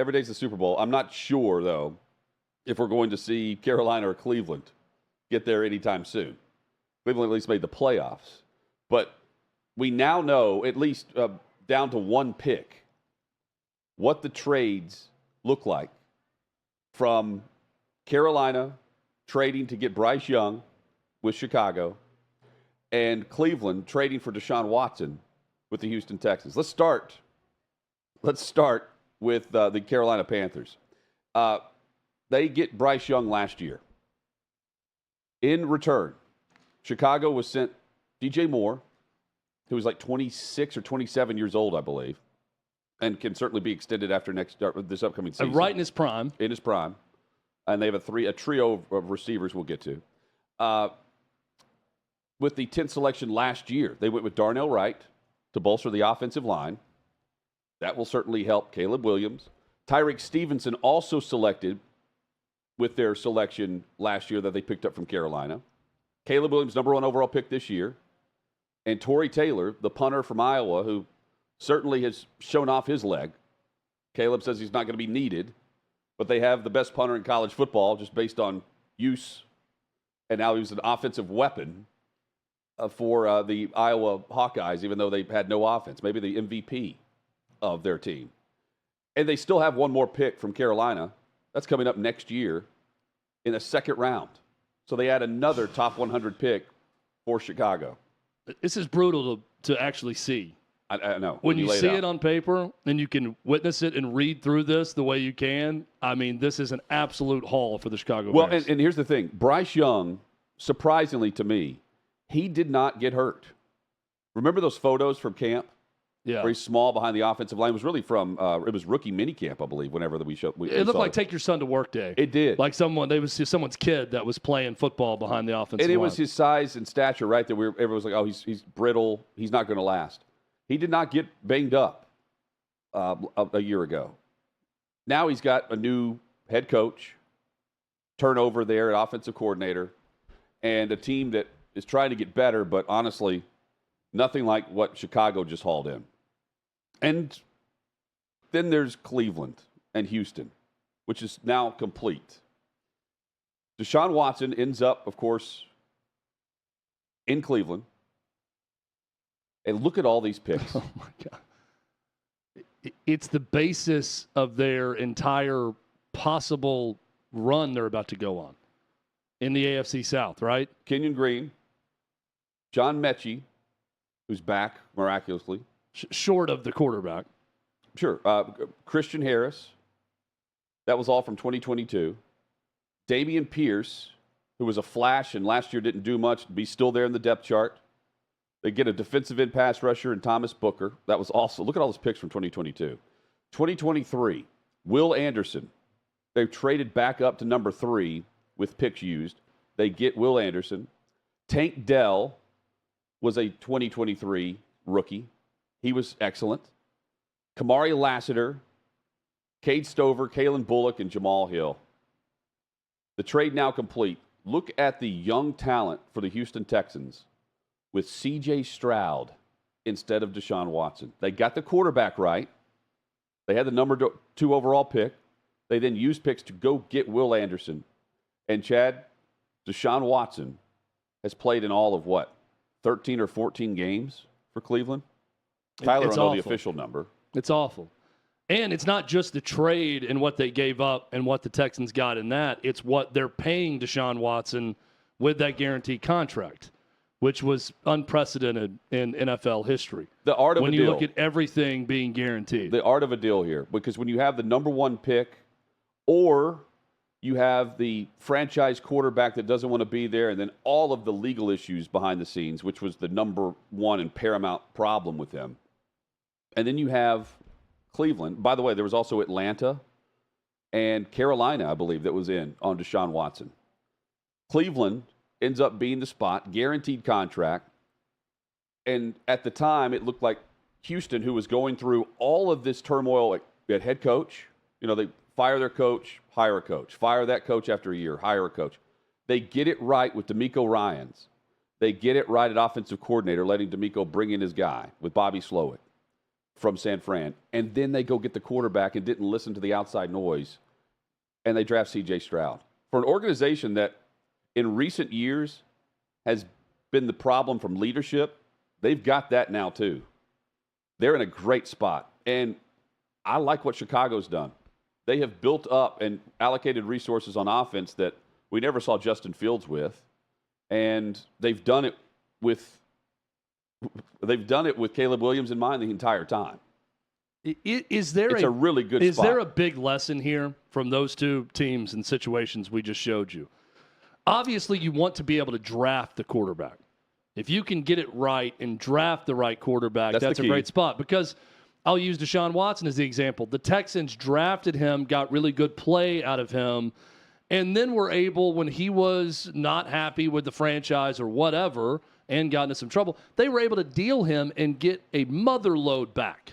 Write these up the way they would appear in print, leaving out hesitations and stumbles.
every day's the Super Bowl. I'm not sure, though, if we're going to see Carolina or Cleveland get there anytime soon. Cleveland at least made the playoffs. But we now know, at least down to one pick, what the trades look like from Carolina trading to get Bryce Young with Chicago and Cleveland trading for Deshaun Watson with the Houston Texans. Let's start with the Carolina Panthers. They get Bryce Young last year. In return, Chicago was sent DJ Moore, who was like 26 or 27 years old, I believe, and can certainly be extended after this upcoming season. Right in his prime. In his prime. And they have a trio of receivers we'll get to. With the 10th selection last year, they went with Darnell Wright to bolster the offensive line. That will certainly help Caleb Williams. Tyreek Stevenson also selected with their selection last year that they picked up from Carolina. Caleb Williams, number 1 overall pick this year. And Torrey Taylor, the punter from Iowa, who certainly has shown off his leg. Caleb says he's not going to be needed, but they have the best punter in college football just based on use. And now he was an offensive weapon for the Iowa Hawkeyes, even though they had no offense. Maybe the MVP of their team. And they still have one more pick from Carolina. That's coming up next year in the second round. So they add another top 100 pick for Chicago. This is brutal to actually see. I know. When you see it on paper and you can witness it and read through this the way you can, I mean, this is an absolute haul for the Chicago Bears. Well, and here's the thing. Bryce Young, surprisingly to me, he did not get hurt. Remember those photos from camp? Yeah. Very small behind the offensive line. It was really from, it was rookie minicamp, I believe, whenever we showed. It looked like Take Your Son to Work Day. It did. Like someone's kid that was playing football behind the offensive line. And it was his size and stature, right? That everyone was like, oh, he's brittle. He's not going to last. He did not get banged up a year ago. Now he's got a new head coach, turnover there at offensive coordinator, and a team that is trying to get better, but honestly, nothing like what Chicago just hauled in. And then there's Cleveland and Houston, which is now complete. Deshaun Watson ends up, of course, in Cleveland. And look at all these picks. Oh, my God. It's the basis of their entire possible run they're about to go on in the AFC South, right? Kenyon Green, John Mechie, who's back miraculously. Short of the quarterback. Sure. Christian Harris. That was all from 2022. Dameon Pierce, who was a flash and last year didn't do much, be still there in the depth chart. They get a defensive end pass rusher in Thomas Booker. That was also, look at all those picks from 2022. 2023, Will Anderson. They've traded back up to number 3 with picks used. They get Will Anderson. Tank Dell was a 2023 rookie. He was excellent. Kamari Lassiter, Cade Stover, Kalen Bullock, and Jamal Hill. The trade now complete. Look at the young talent for the Houston Texans with C.J. Stroud instead of Deshaun Watson. They got the quarterback right. They had the number 2 overall pick. They then used picks to go get Will Anderson. And Chad, Deshaun Watson has played in all of what, 13 or 14 games for Cleveland? Tyler will know the official number. It's awful. And it's not just the trade and what they gave up and what the Texans got in that. It's what they're paying Deshaun Watson with that guaranteed contract, which was unprecedented in NFL history. The art of a deal. When you look at everything being guaranteed. The art of a deal here. Because when you have the number 1 pick or you have the franchise quarterback that doesn't want to be there and then all of the legal issues behind the scenes, which was the number 1 and paramount problem with them. And then you have Cleveland. By the way, there was also Atlanta and Carolina, I believe, that was in on Deshaun Watson. Cleveland ends up being the spot, guaranteed contract. And at the time, it looked like Houston, who was going through all of this turmoil at head coach. You know, they fire their coach, hire a coach. Fire that coach after a year, hire a coach. They get it right with DeMeco Ryans. They get it right at offensive coordinator, letting DeMeco bring in his guy with Bobby Slowick. from San Fran, and then they go get the quarterback and didn't listen to the outside noise, and they draft C.J. Stroud. For an organization that in recent years has been the problem from leadership, they've got that now too. They're in a great spot, and I like what Chicago's done. They have built up and allocated resources on offense that we never saw Justin Fields with, and they've done it with Caleb Williams in mind the entire time. It's a really good spot. Is there a big lesson here from those two teams and situations we just showed you? Obviously, you want to be able to draft the quarterback. If you can get it right and draft the right quarterback, that's a great spot. Because I'll use Deshaun Watson as the example. The Texans drafted him, got really good play out of him, and then were able, when he was not happy with the franchise or whatever and got into some trouble, they were able to deal him and get a mother load back.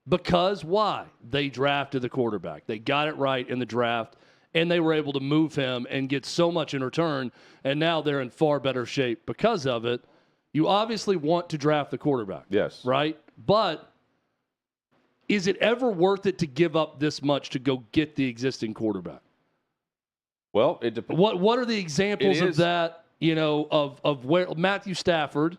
Because why? They drafted the quarterback. They got it right in the draft, and they were able to move him and get so much in return, and now they're in far better shape because of it. You obviously want to draft the quarterback. Yes. Right? But is it ever worth it to give up this much to go get the existing quarterback? Well, it depends. What are the examples of that, of where Matthew Stafford,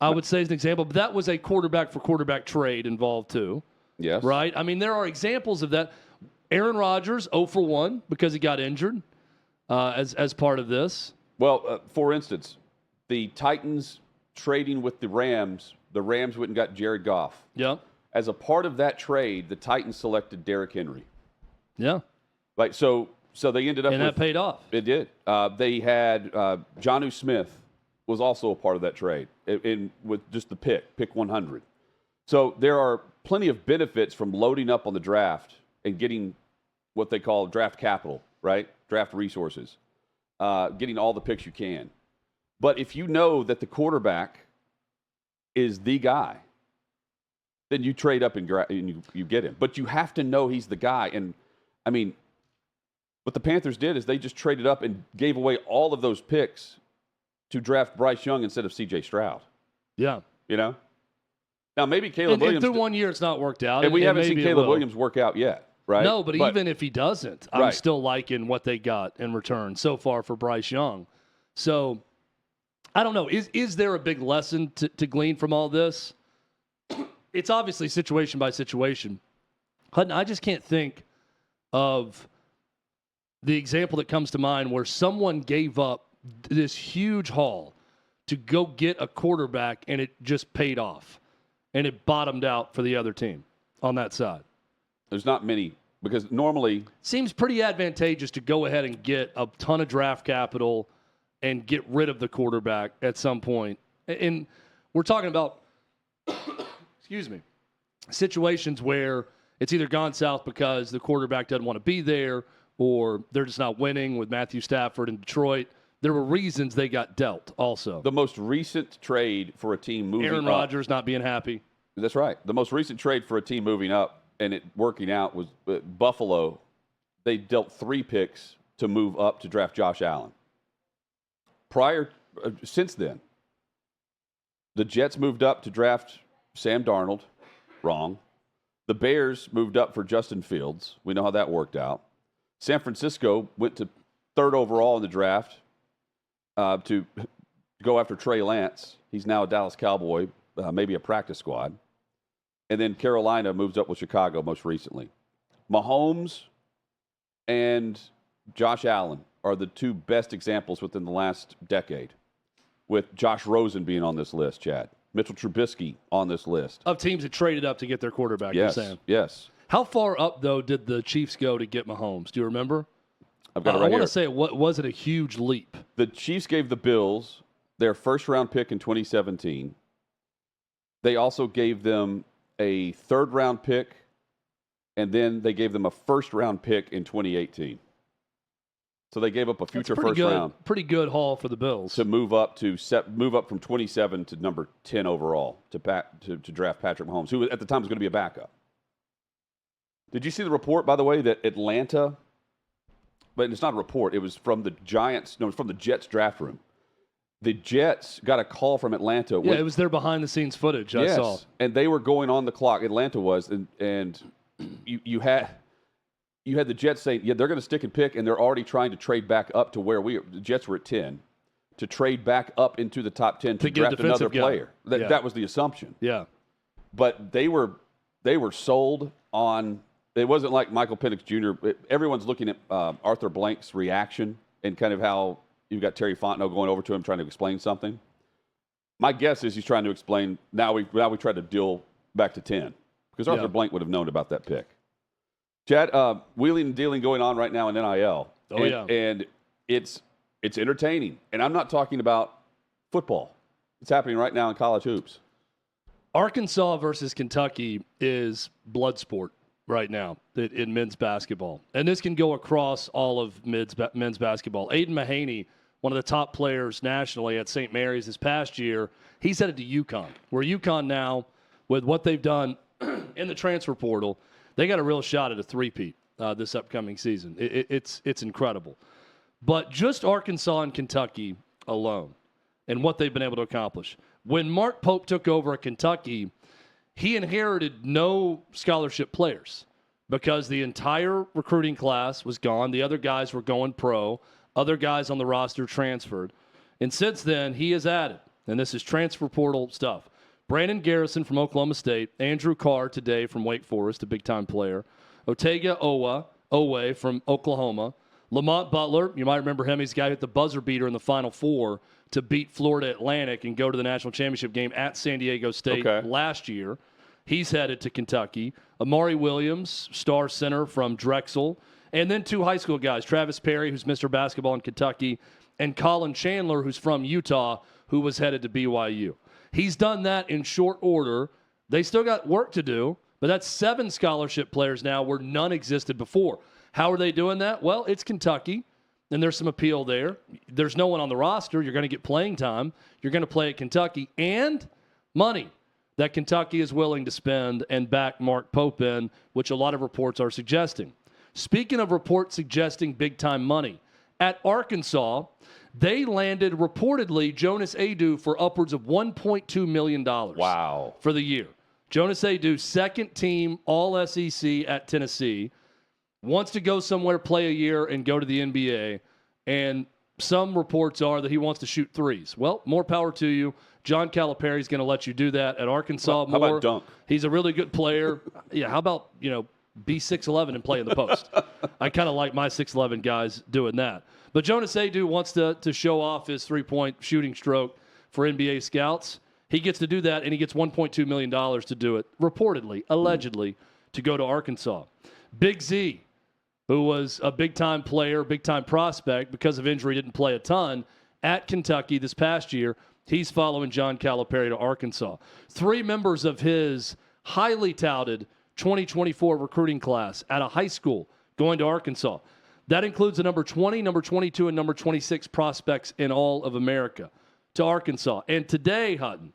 I would say is an example, but that was a quarterback for quarterback trade involved too. Yes. Right? I mean, there are examples of that. Aaron Rodgers, 0 for 1 because he got injured as part of this. Well, for instance, the Titans trading with the Rams went and got Jared Goff. Yeah. As a part of that trade, the Titans selected Derrick Henry. Yeah. So they ended up and that paid off. It did. They had Jonnu Smith was also a part of that trade with just the pick 100. So there are plenty of benefits from loading up on the draft and getting what they call draft capital, right? Draft resources, getting all the picks you can. But if you know that the quarterback is the guy, then you trade up and you get him. But you have to know he's the guy. And, I mean, what the Panthers did is they just traded up and gave away all of those picks to draft Bryce Young instead of C.J. Stroud. Yeah. Now, maybe Caleb Williams. Through 1 year, it's not worked out. And we haven't seen Caleb Williams work out yet, right? No, but even if he doesn't, I'm right. still liking what they got in return so far for Bryce Young. So, I don't know. Is there a big lesson to glean from all this? It's obviously situation by situation. Hutton, I just can't think of the example that comes to mind where someone gave up this huge haul to go get a quarterback and it just paid off and it bottomed out for the other team on that side. There's not many because normally seems pretty advantageous to go ahead and get a ton of draft capital and get rid of the quarterback at some point. And we're talking about excuse me, situations where it's either gone south because the quarterback doesn't want to be there or they're just not winning with Matthew Stafford in Detroit. There were reasons they got dealt also. The most recent trade for a team moving Aaron up. Rodgers not being happy. That's right. The most recent trade for a team moving up and it working out was Buffalo. They dealt 3 picks to move up to draft Josh Allen. Since then, the Jets moved up to draft Sam Darnold. Wrong. The Bears moved up for Justin Fields. We know how that worked out. San Francisco went to 3rd overall in the draft to go after Trey Lance. He's now a Dallas Cowboy, maybe a practice squad. And then Carolina moves up with Chicago most recently. Mahomes and Josh Allen are the 2 best examples within the last decade, with Josh Rosen being on this list, Chad. Mitchell Trubisky on this list. Of teams that traded up to get their quarterback, yes, you're saying? Yes. How far up, though, did the Chiefs go to get Mahomes? Do you remember? I've got it right I here. want to say, was it a huge leap? The Chiefs gave the Bills their first-round pick in 2017. They also gave them a third-round pick, and then they gave them a first-round pick in 2018. So they gave up a future first round. Pretty good haul for the Bills to move up from 27 to number 10 overall to draft Patrick Mahomes, who at the time was going to be a backup. Did you see the report, by the way, that Atlanta? But it's not a report. It was from the Jets draft room. the Jets got a call from Atlanta. Yeah, it was their behind-the-scenes footage I saw. And they were going on the clock. Atlanta was, and you had the Jets saying, yeah, they're going to stick and pick, and they're already trying to trade back up to where the Jets were at 10, to trade back up into the top 10 to draft another player. That was the assumption. Yeah. But they were sold on. It wasn't like Michael Penix Jr. Everyone's looking at Arthur Blank's reaction and kind of how you've got Terry Fontenot going over to him trying to explain something. My guess is he's trying to explain, now we try to deal back to 10, because Arthur Blank would have known about that pick. Chad, wheeling and dealing going on right now in NIL. And it's entertaining. And I'm not talking about football. It's happening right now in college hoops. Arkansas versus Kentucky is blood sport right now in men's basketball. And this can go across all of men's basketball. Aiden Mahaney, one of the top players nationally at St. Mary's this past year, he's headed to UConn, where UConn now, with what they've done in the transfer portal, they got a real shot at a three-peat this upcoming season. It's incredible. But just Arkansas and Kentucky alone and what they've been able to accomplish. When Mark Pope took over at Kentucky, he inherited no scholarship players because the entire recruiting class was gone. The other guys were going pro. Other guys on the roster transferred. And since then, he has added, and this is transfer portal stuff, Brandon Garrison from Oklahoma State, Andrew Carr today from Wake Forest, a big-time player, Otega Owe from Oklahoma, Lamont Butler, you might remember him, he's the guy who hit the buzzer beater in the Final Four to beat Florida Atlantic and go to the national championship game at San Diego State last year. He's headed to Kentucky. Amari Williams, star center from Drexel. And then two high school guys, Travis Perry, who's Mr. Basketball in Kentucky, and Colin Chandler, who's from Utah, who was headed to BYU. He's done that in short order. They still got work to do, but that's 7 scholarship players now where none existed before. How are they doing that? Well, it's Kentucky, and there's some appeal there. There's no one on the roster. You're going to get playing time. You're going to play at Kentucky, and money that Kentucky is willing to spend and back Mark Pope in, which a lot of reports are suggesting. Speaking of reports suggesting big-time money, at Arkansas, they landed reportedly Jonas Adu for upwards of $1.2 million. Wow. For the year. Jonas Adu, second team All-SEC at Tennessee, wants to go somewhere, play a year, and go to the NBA. And some reports are that he wants to shoot threes. Well, more power to you. John Calipari is going to let you do that at Arkansas. How about dunk? He's a really good player. Yeah, how about, be 6'11" and play in the post? I kind of like my 6'11" guys doing that. But Jonas Adu wants to show off his three-point shooting stroke for NBA scouts. He gets to do that, and he gets $1.2 million to do it, reportedly, allegedly, to go to Arkansas. Big Z, who was a big-time player, big-time prospect, because of injury didn't play a ton, at Kentucky this past year. He's following John Calipari to Arkansas. 3 members of his highly touted 2024 recruiting class at a high school going to Arkansas. That includes the number 20, number 22, and number 26 prospects in all of America to Arkansas. And today, Hutton,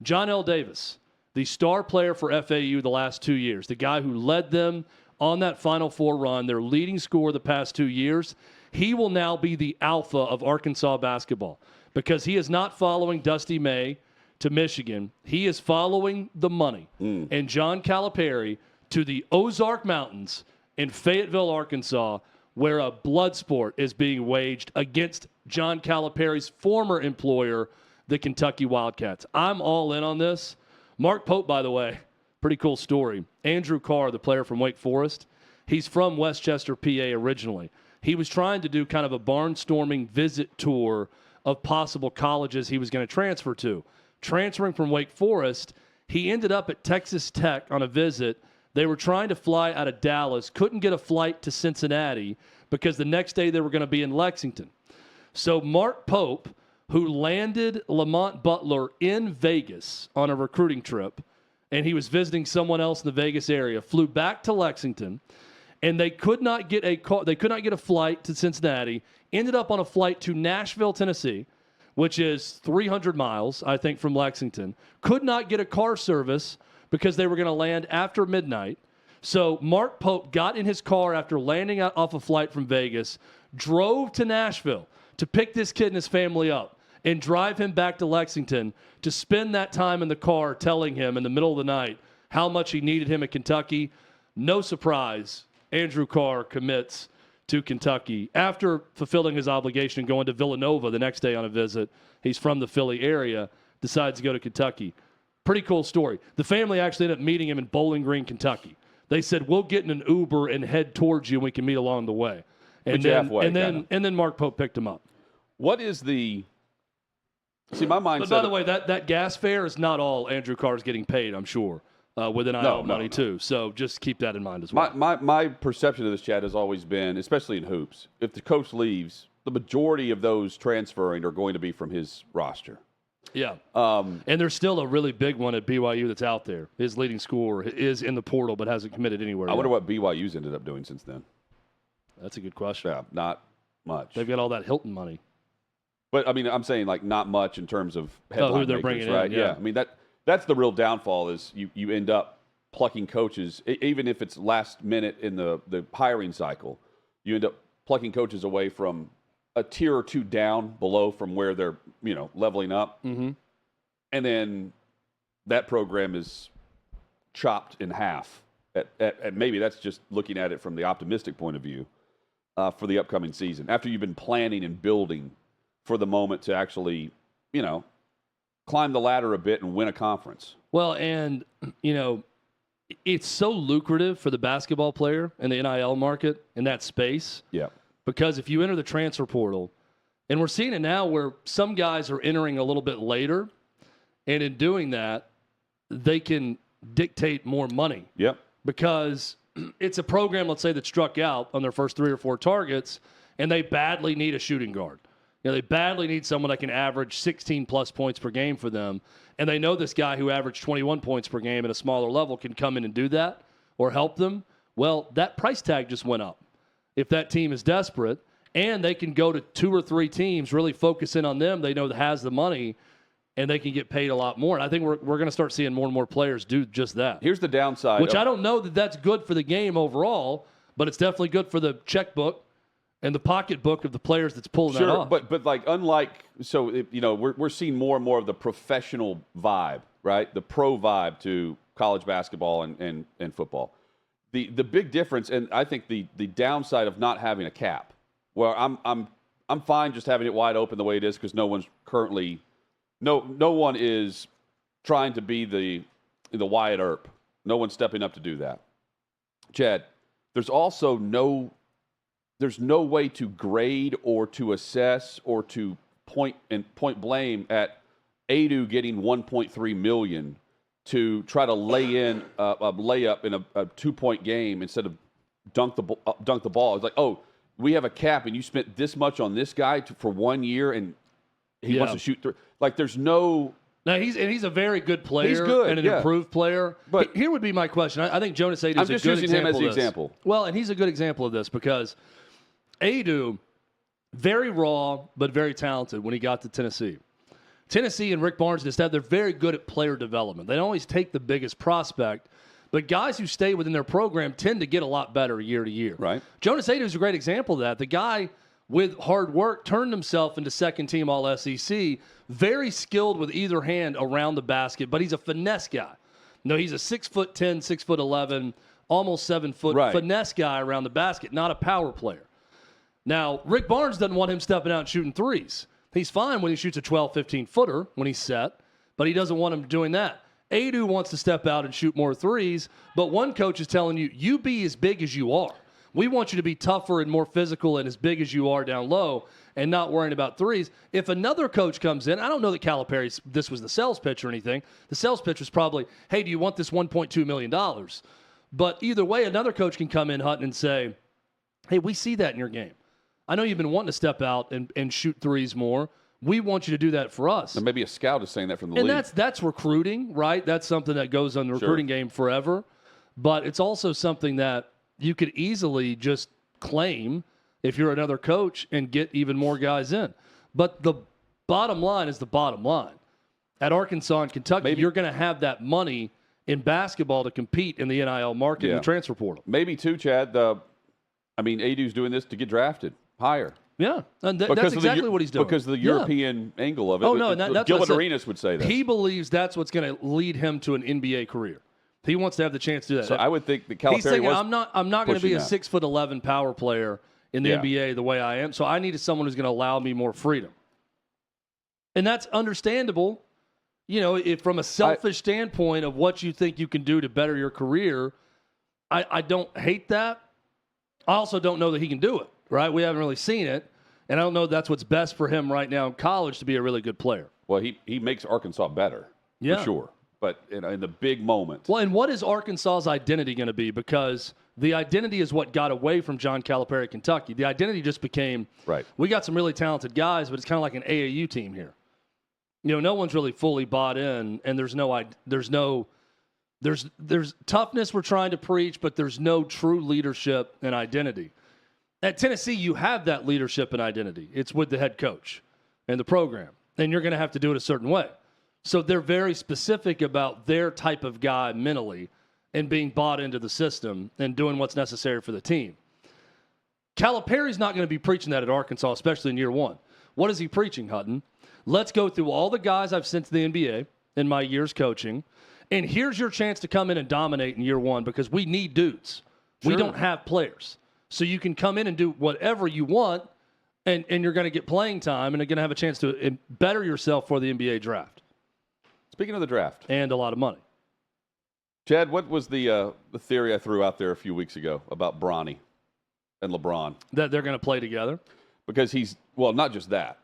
John L. Davis, the star player for FAU the last 2 years, the guy who led them on that Final Four run, their leading scorer the past 2 years, he will now be the alpha of Arkansas basketball because he is not following Dusty May to Michigan. He is following the money. And John Calipari to the Ozark Mountains in Fayetteville, Arkansas, where a blood sport is being waged against John Calipari's former employer, the Kentucky Wildcats. I'm all in on this. Mark Pope, by the way, pretty cool story. Andrew Carr, the player from Wake Forest, he's from Westchester, PA originally. He was trying to do kind of a barnstorming visit tour of possible colleges he was going to transfer to. Transferring from Wake Forest, he ended up at Texas Tech on a visit. They were trying to fly out of Dallas, couldn't get a flight to Cincinnati because the next day they were going to be in Lexington. So Mark Pope, who landed Lamont Butler in Vegas on a recruiting trip, and he was visiting someone else in the Vegas area, flew back to Lexington, and they could not get a flight to Cincinnati, ended up on a flight to Nashville, Tennessee, which is 300 miles, I think, from Lexington, could not get a car service because they were going to land after midnight. So Mark Pope got in his car after landing off a flight from Vegas, drove to Nashville to pick this kid and his family up, and drive him back to Lexington to spend that time in the car telling him in the middle of the night how much he needed him at Kentucky. No surprise, Andrew Carr commits to Kentucky after fulfilling his obligation and going to Villanova the next day on a visit. He's from the Philly area, decides to go to Kentucky. Pretty cool story. The family actually ended up meeting him in Bowling Green, Kentucky. They said, we'll get in an Uber and head towards you and we can meet along the way. And then Mark Pope picked him up. What is the – see, my mindset – But by the way, that gas fare is not all Andrew Carr's getting paid, I'm sure, with NIL money too. So just keep that in mind as well. My perception of this, Chad, has always been, especially in hoops, if the coach leaves, the majority of those transferring are going to be from his roster. Yeah. And there's still a really big one at BYU that's out there. His leading scorer is in the portal but hasn't committed anywhere yet. I wonder what BYU's ended up doing since then. That's a good question. Yeah, not much. They've got all that Hilton money. But, I mean, I'm saying, like, not much in terms of headline who they're makers, bringing right? in. Yeah. I mean, that's the real downfall is you end up plucking coaches, even if it's last minute in the hiring cycle, you end up plucking coaches away from a tier or two down below from where they're, leveling up. Mm-hmm. And then that program is chopped in half. At maybe that's just looking at it from the optimistic point of view for the upcoming season. After you've been planning and building for the moment to actually, climb the ladder a bit and win a conference. Well, and, it's so lucrative for the basketball player in the NIL market in that space. Yeah. Because if you enter the transfer portal, and we're seeing it now where some guys are entering a little bit later, and in doing that, they can dictate more money. Yep. Because it's a program, let's say, that struck out on their first 3 or 4 targets, and they badly need a shooting guard. They badly need someone that can average 16-plus points per game for them, and they know this guy who averaged 21 points per game at a smaller level can come in and do that or help them. Well, that price tag just went up. If that team is desperate, and they can go to 2 or 3 teams, really focus in on them, they know that has the money, and they can get paid a lot more. And I think we're going to start seeing more and more players do just that. Here's the downside. Which I don't know that that's good for the game overall, but it's definitely good for the checkbook and the pocketbook of the players that's pulling that off. But like unlike we're seeing more and more of the professional vibe, right? The pro vibe to college basketball and football. The big difference, and I think the downside of not having a cap. Well, I'm fine just having it wide open the way it is because no one's currently no one is trying to be the Wyatt Earp. No one's stepping up to do that. Chad, there's also no way to grade or to assess or to point blame at Adu getting $1.3 million to try to lay in a layup in a 2-point game instead of dunk the ball. It's like, oh, we have a cap and you spent this much on this guy for 1 year and he wants to shoot 3. Like, there's no. Now he's a very good player. He's good, and an improved player. But here would be my question. I think Jonas Adu is a good example. I'm just using him as the example. Well, and he's a good example of this because Adu, very raw but very talented when he got to Tennessee. Tennessee and Rick Barnes and his staff, they're very good at player development. They don't always take the biggest prospect, but guys who stay within their program tend to get a lot better year to year. Right. Jonas Adu is a great example of that. The guy with hard work turned himself into second-team All-SEC, very skilled with either hand around the basket, but he's a finesse guy. No, he's a 6'10", 6'11", almost 7 foot finesse guy around the basket, not a power player. Now, Rick Barnes doesn't want him stepping out and shooting threes. He's fine when he shoots a 12, 15-footer when he's set, but he doesn't want him doing that. Adu wants to step out and shoot more threes, but one coach is telling you, you be as big as you are. We want you to be tougher and more physical and as big as you are down low and not worrying about threes. If another coach comes in, I don't know that Calipari's, this was the sales pitch or anything. The sales pitch was probably, hey, do you want this $1.2 million? But either way, another coach can come in, Hutton, and say, hey, we see that in your game. I know you've been wanting to step out and shoot threes more. We want you to do that for us. And maybe a scout is saying that from the league. And that's recruiting, right? That's something that goes on the recruiting game forever. But it's also something that you could easily just claim if you're another coach and get even more guys in. But the bottom line is the bottom line. At Arkansas and Kentucky, you're going to have that money in basketball to compete in the NIL market and the transfer portal. Maybe too, Chad. Adu's doing this to get drafted. higher. Yeah, and that's exactly what he's doing. Because of the European angle of it. Oh, no, and that's Gilbert Arenas would say that. He believes that's what's going to lead him to an NBA career. He wants to have the chance to do that. So I would think that Calipari he's saying, I'm not going to be a 6'11" power player in the NBA the way I am. So I needed someone who's going to allow me more freedom. And that's understandable. You know, if from a selfish standpoint of what you think you can do to better your career, I don't hate that. I also don't know that he can do it, right? We haven't really seen it. And I don't know if that's what's best for him right now in college to be a really good player. Well, he makes Arkansas better, for sure. But in the big moments. Well, and what is Arkansas's identity going to be? Because the identity is what got away from John Calipari at Kentucky. The identity just became, we got some really talented guys, but it's kind of like an AAU team here. You know, no one's really fully bought in, and there's toughness we're trying to preach, but there's no true leadership and identity. At Tennessee, you have that leadership and identity. It's with the head coach and the program, and you're going to have to do it a certain way. So they're very specific about their type of guy mentally and being bought into the system and doing what's necessary for the team. Calipari's not going to be preaching that at Arkansas, especially in year one. What is he preaching, Hutton? Let's go through all the guys I've sent to the NBA in my years coaching, and here's your chance to come in and dominate in year one because we need dudes. Sure. We don't have players. So you can come in and do whatever you want, and you're going to get playing time and you're going to have a chance to better yourself for the NBA draft. Speaking of the draft. And a lot of money. Chad, what was the theory I threw out there a few weeks ago about Bronny and LeBron? That they're going to play together? Because not just that,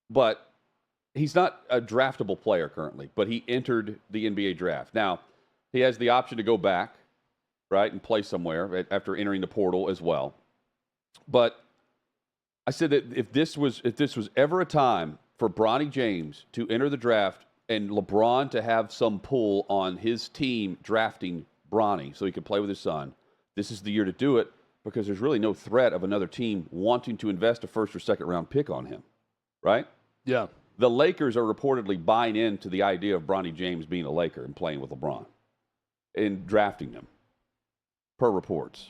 but he's not a draftable player currently, but he entered the NBA draft. Now, he has the option to go back, right, and play somewhere after entering the portal as well. But I said that if this was ever a time for Bronny James to enter the draft and LeBron to have some pull on his team drafting Bronny so he could play with his son, this is the year to do it because there's really no threat of another team wanting to invest a first or second round pick on him, right? Yeah. The Lakers are reportedly buying into the idea of Bronny James being a Laker and playing with LeBron and drafting him, per reports.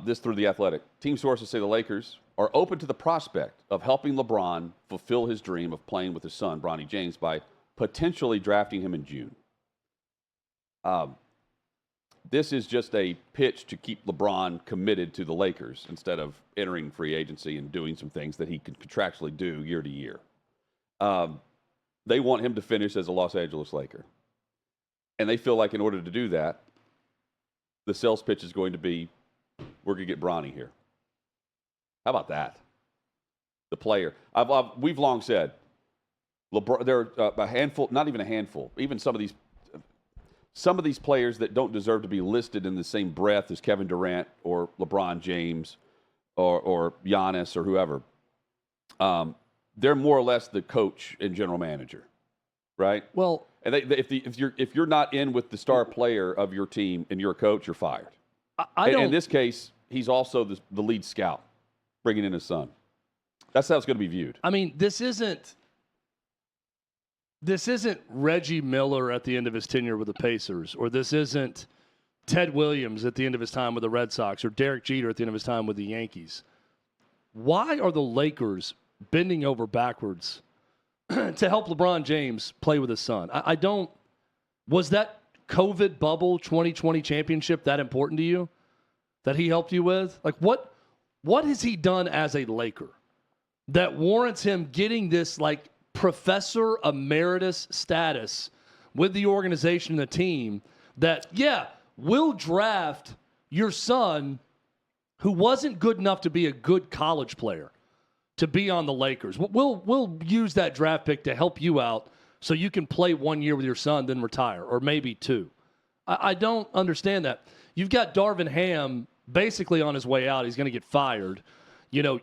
This through The Athletic. Team sources say the Lakers are open to the prospect of helping LeBron fulfill his dream of playing with his son, Bronny James, by potentially drafting him in June. This is just a pitch to keep LeBron committed to the Lakers instead of entering free agency and doing some things that he could contractually do year to year. They want him to finish as a Los Angeles Laker. And they feel like in order to do that, the sales pitch is going to be, we're going to get Bronny here. How about that? The player. We've long said, LeBron, there are a handful, not even a handful, even some of these players that don't deserve to be listed in the same breath as Kevin Durant or LeBron James or Giannis or whoever. They're more or less the coach and general manager, right? Well, and if you're not in with the star player of your team and you're a coach, you're fired. In this case, he's also the lead scout, bringing in his son. That's how it's going to be viewed. I mean, this isn't Reggie Miller at the end of his tenure with the Pacers, or this isn't Ted Williams at the end of his time with the Red Sox, or Derek Jeter at the end of his time with the Yankees. Why are the Lakers bending over backwards to help LeBron James play with his son? I don't. Was that COVID bubble 2020 championship that important to you that he helped you with? Like, what has he done as a Laker that warrants him getting this, like, professor emeritus status with the organization and the team that, we'll draft your son who wasn't good enough to be a good college player to be on the Lakers. We'll use that draft pick to help you out so you can play 1 year with your son, then retire, or maybe two. I don't understand that. You've got Darvin Ham basically on his way out. He's going to get fired. You know,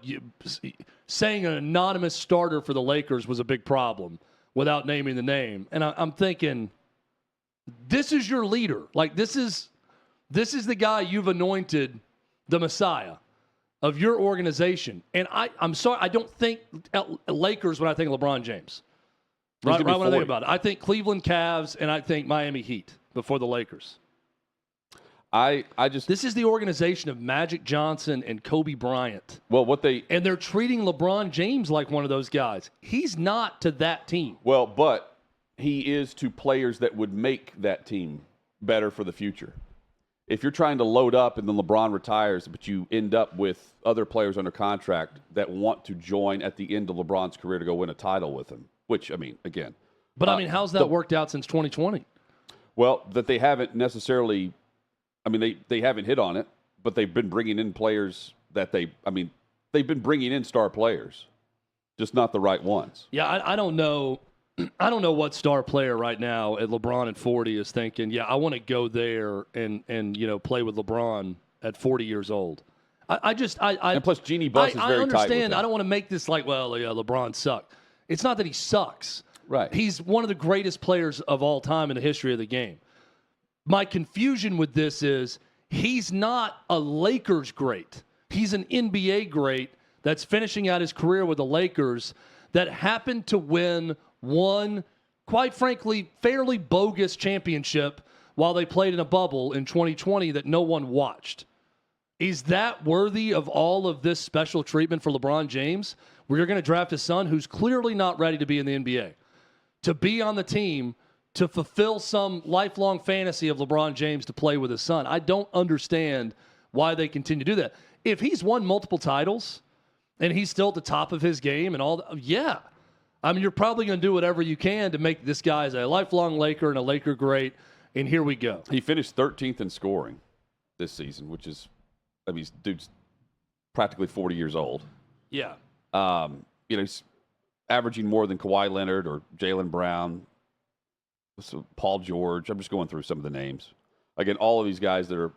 saying an anonymous starter for the Lakers was a big problem without naming the name. And I'm thinking, this is your leader. Like, this is the guy you've anointed the Messiah of your organization. And I'm sorry, I don't think Lakers when I think of LeBron James. Right when I think about it. I think Cleveland Cavs and I think Miami Heat before the Lakers. This is the organization of Magic Johnson and Kobe Bryant. Well, and they're treating LeBron James like one of those guys. He's not to that team. Well, but he is to players that would make that team better for the future. If you're trying to load up and then LeBron retires, but you end up with other players under contract that want to join at the end of LeBron's career to go win a title with him, which, I mean, again. But, how's that worked out since 2020? Well, that they haven't necessarily – I mean, they haven't hit on it, but they've been bringing in players that they've been bringing in star players, just not the right ones. Yeah, I don't know. I don't know what star player right now at LeBron at 40 is thinking, yeah, I want to go there and play with LeBron at 40 years old. And plus Jeannie Buss is very tight with him. I understand. I don't want to make this like, well, yeah, LeBron sucked. It's not that he sucks. Right. He's one of the greatest players of all time in the history of the game. My confusion with this is he's not a Lakers great. He's an NBA great that's finishing out his career with the Lakers that happened to win one, quite frankly, fairly bogus championship while they played in a bubble in 2020 that no one watched. Is that worthy of all of this special treatment for LeBron James, where you're going to draft his son who's clearly not ready to be in the NBA, to be on the team, to fulfill some lifelong fantasy of LeBron James to play with his son? I don't understand why they continue to do that. If he's won multiple titles and he's still at the top of his game and all that, yeah. I mean, you're probably going to do whatever you can to make this guy a lifelong Laker and a Laker great, and here we go. He finished 13th in scoring this season, which is, I mean, dude's practically 40 years old. Yeah. He's averaging more than Kawhi Leonard or Jaylen Brown, so Paul George. I'm just going through some of the names. Again, all of these guys that are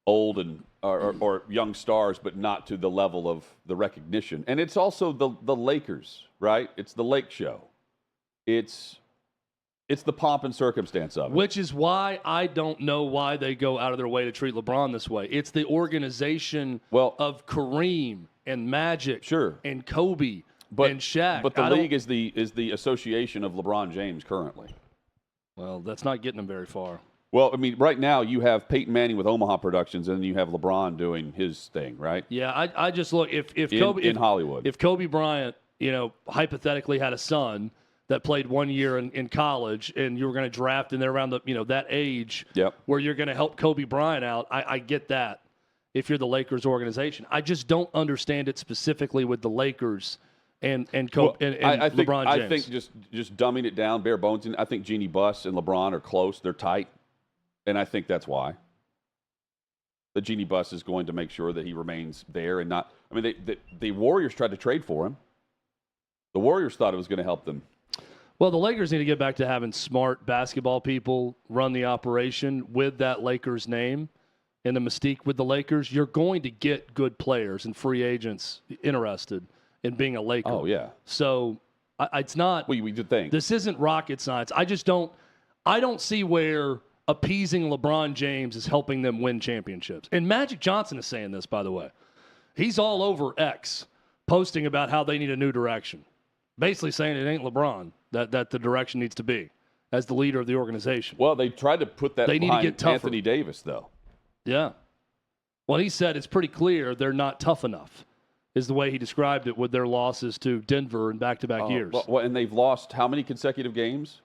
old and or young stars, but not to the level of the recognition. And it's also the Lakers, right? It's the Lake Show. It's the pomp and circumstance of it. Which is why I don't know why they go out of their way to treat LeBron this way. It's the organization of Kareem and Magic and Kobe and Shaq. But the league is the association of LeBron James currently. Well, that's not getting them very far. Well, I mean, right now you have Peyton Manning with Omaha Productions, and then you have LeBron doing his thing, right? Yeah, I just look if Hollywood, if Kobe Bryant, hypothetically had a son that played 1 year in college, and you were going to draft in there around that age, where you're going to help Kobe Bryant out, I get that. If you're the Lakers organization, I just don't understand it specifically with the Lakers and Kobe and LeBron James. I think just dumbing it down, bare bones. I think Jeannie Buss and LeBron are close; they're tight. And I think that's why. The Jeannie Buss is going to make sure that he remains there and not. I mean, the Warriors tried to trade for him. The Warriors thought it was going to help them. Well, the Lakers need to get back to having smart basketball people run the operation with that Lakers name and the mystique with the Lakers. You're going to get good players and free agents interested in being a Laker. Oh, yeah. So it's not. We did think. This isn't rocket science. I don't see where appeasing LeBron James is helping them win championships. And Magic Johnson is saying this, by the way. He's all over X posting about how they need a new direction. Basically saying it ain't LeBron that the direction needs to be as the leader of the organization. Well, they tried to put that behind Anthony Davis, though. Yeah. Well, he said it's pretty clear they're not tough enough, is the way he described it with their losses to Denver in back-to-back years. Well, and they've lost how many consecutive games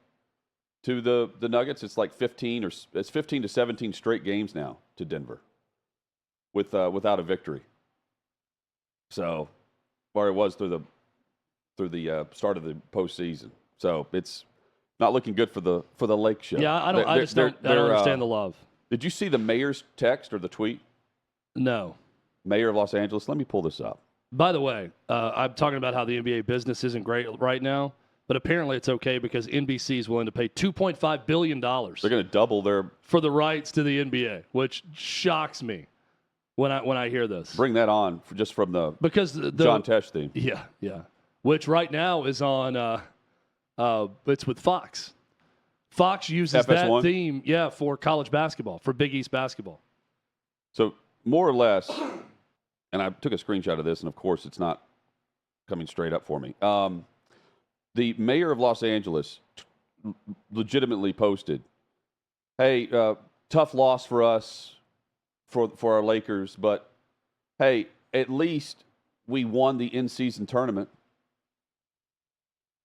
to the Nuggets? It's like 15 to 17 straight games now to Denver without a victory. So, or it was through the start of the postseason. So it's not looking good for the Lake Show. Yeah, I don't understand the love. Did you see the mayor's text or the tweet? No. Mayor of Los Angeles. Let me pull this up. By the way, I'm talking about how the NBA business isn't great right now. But apparently it's okay because NBC is willing to pay $2.5 billion. They're going to double for the rights to the NBA, which shocks me when I hear this. Bring that on from the John Tesh theme. Yeah. Which right now is on. It's with Fox. Fox uses that theme, for college basketball, for Big East basketball. So more or less, and I took a screenshot of this, and of course it's not coming straight up for me. The mayor of Los Angeles legitimately posted, hey, tough loss for us. for our Lakers, but hey, at least we won the in-season tournament.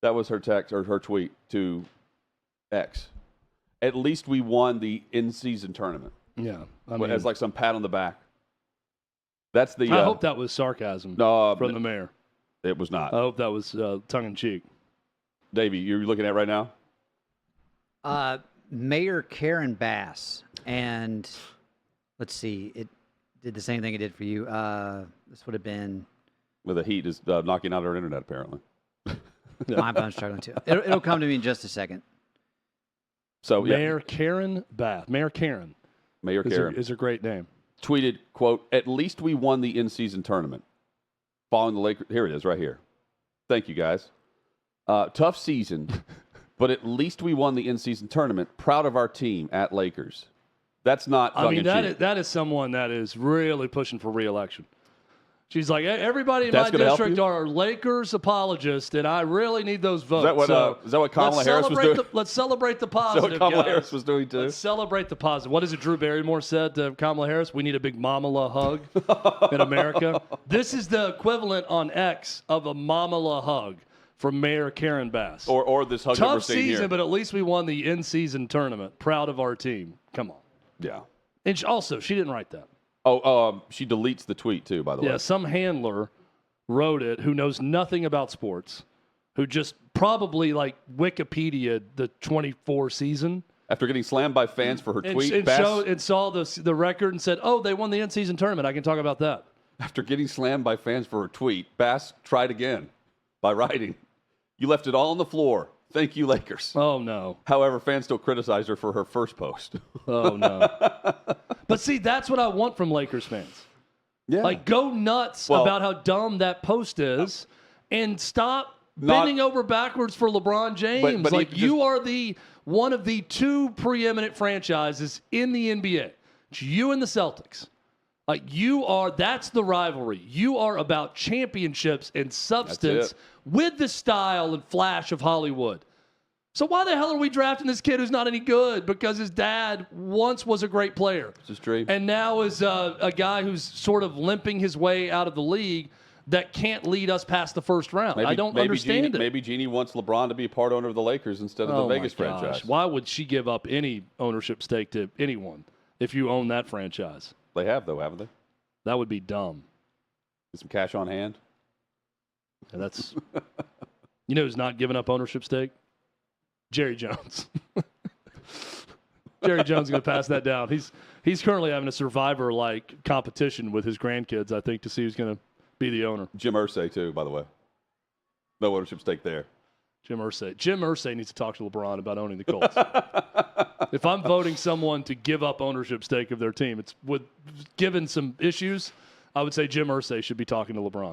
That was her text or her tweet to X. At least we won the in-season tournament. Yeah, as like some pat on the back. That's the. I hope that was sarcasm from the mayor. It was not. I hope that was tongue in cheek. Davey, you're looking at right now. Mayor Karen Bass, and let's see, it did the same thing it did for you. This would have been. Well, the heat is knocking out our internet apparently. My phone's struggling too. It'll come to me in just a second. So Mayor Karen Bass. Mayor Karen. Mayor Karen is a great name. Tweeted, quote, "At least we won the in-season tournament. Following the Lakers." Here it is right here. Thank you, guys. Tough season, but at least we won the in-season tournament. Proud of our team at Lakers. That's not that is someone that is really pushing for re-election. She's like, everybody in my district are Lakers apologists, and I really need those votes. Is that what Kamala Harris was doing? Let's celebrate the positive, Is that what Kamala Harris was doing, too? Let's celebrate the positive. What is it Drew Barrymore said to Kamala Harris? We need a big mamala hug in America. This is the equivalent on X of a mamala hug from Mayor Karen Bass. Or this hug that we're seeing here. Tough season, but at least we won the in-season tournament. Proud of our team. Come on. Yeah. And she didn't write that. She deletes the tweet, too, by the way. Yeah, some handler wrote it who knows nothing about sports, who just probably, like, Wikipedia the 24 season. After getting slammed by fans for her tweet. And saw the record and said, they won the in-season tournament. I can talk about that. After getting slammed by fans for her tweet, Bass tried again by writing, "You left it all on the floor. Thank you, Lakers." Oh, no. However, fans still criticize her for her first post. Oh, no. But see, that's what I want from Lakers fans. Yeah. Like, go nuts about how dumb that post is and stop bending over backwards for LeBron James. But you are one of the two preeminent franchises in the NBA. It's you and the Celtics. Like, that's the rivalry. You are about championships and substance with the style and flash of Hollywood. So why the hell are we drafting this kid who's not any good? Because his dad once was a great player. It's his dream. And now is a guy who's sort of limping his way out of the league that can't lead us past the first round. I don't understand it. Maybe Jeannie wants LeBron to be a part owner of the Lakers instead of the Vegas franchise. Why would she give up any ownership stake to anyone if you own that franchise? They have, though, haven't they? That would be dumb. Get some cash on hand. Yeah, that's you know who's not giving up ownership stake? Jerry Jones. Jerry Jones is going to pass that down. He's currently having a Survivor-like competition with his grandkids, I think, to see who's going to be the owner. Jim Irsay, too, by the way. No ownership stake there. Jim Irsay needs to talk to LeBron about owning the Colts. If I'm voting someone to give up ownership stake of their team, given some issues, I would say Jim Irsay should be talking to LeBron.